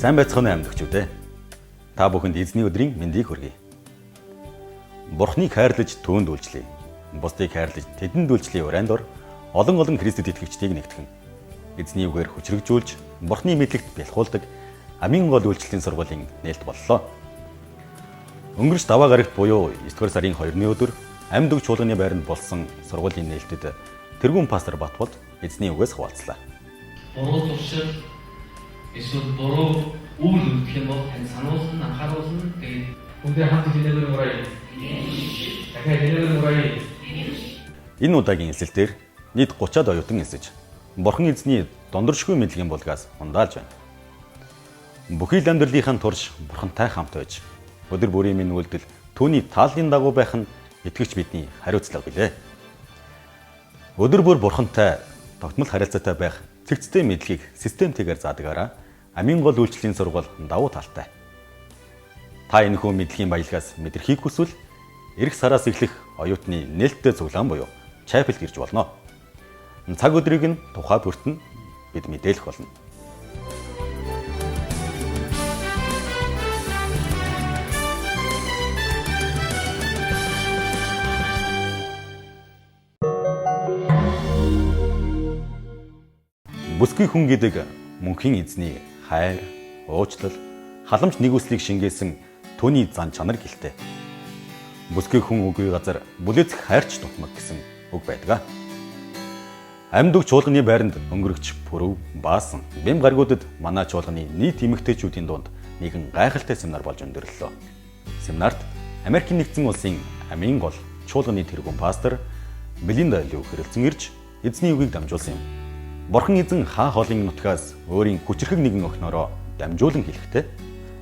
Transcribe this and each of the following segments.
Сайн байцгаана амьдагчүүд ээ. Та бүхэнд эзний өдрийн мэндийг хүргэе. Бурхныг хайрлаж түүнд үйлчлэе. Бусдыг хайрлаж тэдэнд үйлчлэе урайнд ор олон Христэд итгэгчдийг нэгтгэн. Эзний үгээр хүчрэгжүүлж Бурхны мэдлэгт бэлхуулдаг амийн гол үйлчлэлийн сургуулийн нээлт боллоо. Өнгөрч даваа гарагт буюу 9-р сарын 2-ны өдөр амьд үг чуулганы байранд болсон сургуулийн нээлтэд тэргүүн пастор Батбол эзний үгээс хуваалцлаа. Буруу туршил эсвэл буруу үйл өгөх юм бол тань сануулсан, анхааруулсан тэгээд хүндээ хамт хэлээр мурай. Дахиад хэлээр мурай. Энэ удаагийн эсэлтээр нийт 30-аад оюутан эсэж Бурхан эзний дондоршгүй мэдлэгийн булгаас ундаалж байна. Бүхий л амьдралынхаа турш Бурхантай хамт байж өдөр бүрийн минь үйлдэл түүний тааллын дагуу байх нь итгэгч бидний хариуцлага билээ. Өдөр бүр Бурхантай тогтмол харилцаатай байх цэгцтэй мэдлэгийг системтэйгээр заадагаараа амийн гол үйлчлэлийн сургууль давуу талтай. Та энэхүү мэдлэгийн баялгаас мэдрэхийг хүсвэл эх сараас эхлэх оюутны нээлттэй цуглаан буюу чапелд ирж болно. Цаг өдрийг нь тухай бүртэн бид мэдээлэх болно. Бүсгүй хүн гэдэг мөнхийн эзний хайр, уучлал, халамж нэгүслийг шингээсэн түүний зан чанар гэлтэй. Бүсгүй хүн үгүй газар бүлэцэх хайрч дутмаг гэсэн үг байдаг. Амьд үг чуулганы байранд өнгөрөгч пүрв, баасан, бэм гаргуудад манай чуулганы нийт эмэгтэйчүүдийн дунд нэгэн гайхалтай семинар болж өндөрлөлөө. Семинарт Америкийн нэгдсэн улсын амийн гол чуулганы тэргүүн пастор Белинда Лю хэрэлцэн ирж эзний үгийг дамжуулсан юм. Бурхан эзэн хаа холын нутгаас өөрийн хүчрхэг нэгэн охиноороо дамжуулан хэлэхдээ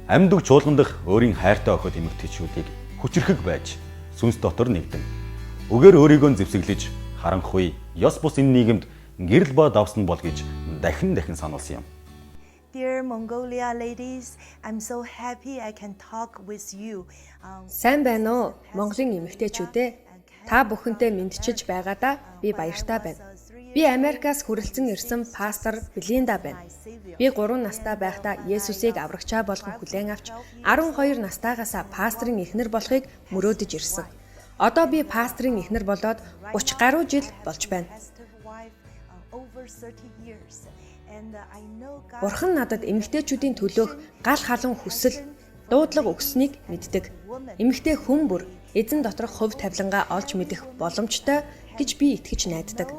амьд үг чуулган дах өөрийн хайртай охид эмэгтэйчүүдийг хүчрхэг байж сүнс дотор нэгдэн үгээр өөрийгөө зэвсэглэж харанхуй ёс бус энэ нийгэмд гэрэл ба давсан бол гэж дахин сануулсан юм. Dear Mongolia ladies, I'm so happy I can talk with you. Сайн байна уу, Монголын эмэгтэйчүүдээ? Та бүхэнтэй мэдчилж байгаадаа би баяртай байна. Би Америкаас хүрэлцэн ирсэн пастор Белинда байна. Би 3 настай байхдаа Есүсийг аврагчаа болгон хүлээн авч 12 настайгаас пасторын эхнэр болохыг мөрөөдөж ирсэн. Одоо би пасторын эхнэр болоод 30 гаруй жил болж байна. Бурхан надад эмэгтэйчүүдийн төлөөх гал халуун хүсэл, дуудлага өгсөнийг мэддэг. Эмэгтэй хүн бүр эзэн доторх хувь тавилангаа олж мэдэх боломжтой гэж би итгэж найддаг.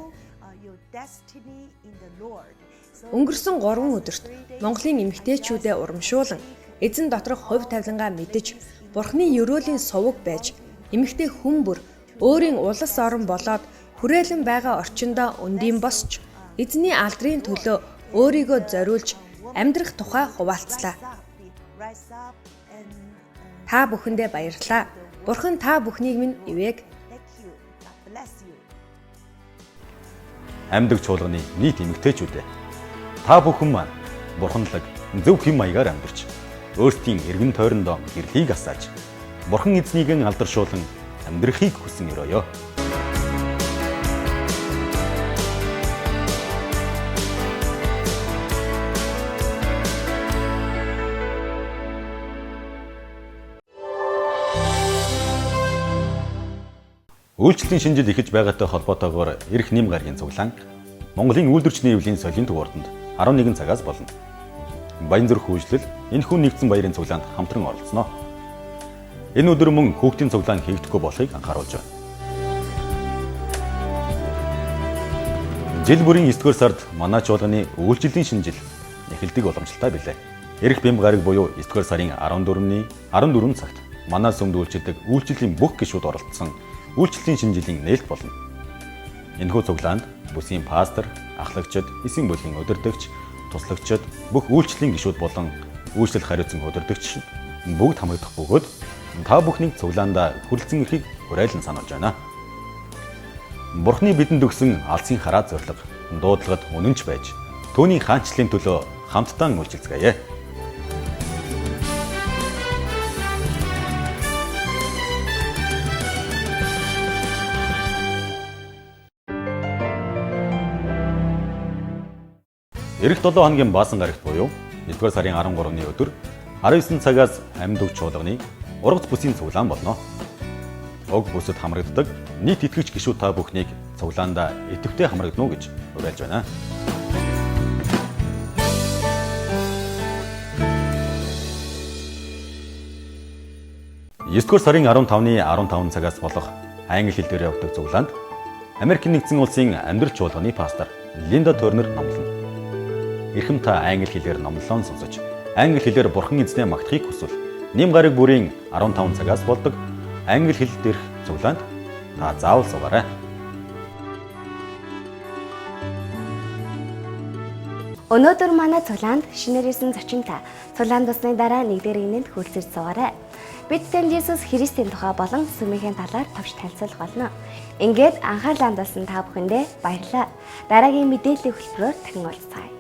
Өнгөрсөн 3 өдөрт Монголын эмэгтэйчүүдэд урамшуулан эзэн доторх хувь тавилангаа мэдэж Бурхны ерөөлийн суваг байж эмэгтэй хүн бүр өөрийн улс орон болоод хүрээлэн байгаа орчиндөө өндөйн босч эзний алдрын төлөө өөрийгөө зориулж амьдрах тухай хуваалцлаа. Та бүхэндээ баярлалаа. Бурхан та бүхнийг минь ивэг. Амьд үг чуулганы нийт эмэгтэйчүүдээ та бүхэн маань бурханлаг зөв хэм маягаар амьдарч өөрсдийн эргэн тойрондоо гэрлийг асааж Бурхан эзнийг алдаршуулан амьдрахыг хүсэн өрөөё. Үйлчлэлийн шинжил эхэж байгаатай холбоотойгоор эрх нэм гарагийн цуглаан Монголын үйлдвэрчний эвлийн соёлын дугууртанд 11 цагаас болно. Баянзүрх үйлчлэл энэхүү нэгдсэн баярын цуглаанд хамтран оролцсноо. Энэ өдөр мөн хүүхдийн цуглаан хийгдэхгүй болохыг анхааруулж байна. Жил бүрийн 9-р сард манай чуулганы үйлчлэлийн шинжил эхэлдэг боломжтой билээ. Эрх бэм гараг буюу 9-р сарын 14-ний 14 цагт манай сүмд үйлчилдэг үйлчлэлийн бүх гишүүд оролцсон үйлчлэлийн шинжилийн нээлт болно. Энэхүү цуглаанд бүсийн пастор, ахлагчид, эсийн бүлгийн удирдагч, туслагчид, бүх үйлчлэлийн гишүүд болон үйлчлэл хариуцсан удирдагч бүгд хамрагдах бөгөөд та бүхнийг цуглаандаа хүрэлцэн ирэхийг уриалан сануулж байна. Бурхны бидэнд өгсөн алсын хараа зориг дуудлагад үнэнч байж түүний хаанчлалын төлөө хамтдаа үйлчилцгээе. Эх 7 хоногийн баасан гарагт буюу 9-р сарын 13-ны өдөр 19 цагаас амьд үг чуулганы ургац бүсийн цуглаан болно. Уг бүсэд хамрагддаг нийт итгэгч гишүүд та бүхнийг цуглаанда идэвхтэй хамрагдана уу гэж уриалж байна. Есдүгээр сарын 15-ны 15 цагаас болох англи хэл дээр явагдах цуглаанд Америк нэгдсэн улсын амьдрал чуулганы пастор Линда Тернер номлоно. Эрхэм та англи хэлээр номлолоо сонсож, англи хэлээр бурхан эзнээ магтахыг хүсвэл нэм гараг бүрийн 15 цагаас болдог англи хэл дээрх цуглаанд та заавал суугаарай. Өнөөдөр манай цуглаанд шинээр ирсэн зочинтой цуглаанд усны дараа нэгдэр инэнд хөлсөж суугаарай. Бид тань Иесус Христийн тухай болон сүмийн талаар товч танилцуулах болно. Ингээд анхаарлаа хандуулсан та бүхэндээ баярлалаа. Дараагийн мэдээллийн хөтөлбөрөөр дахин уулзцгаая.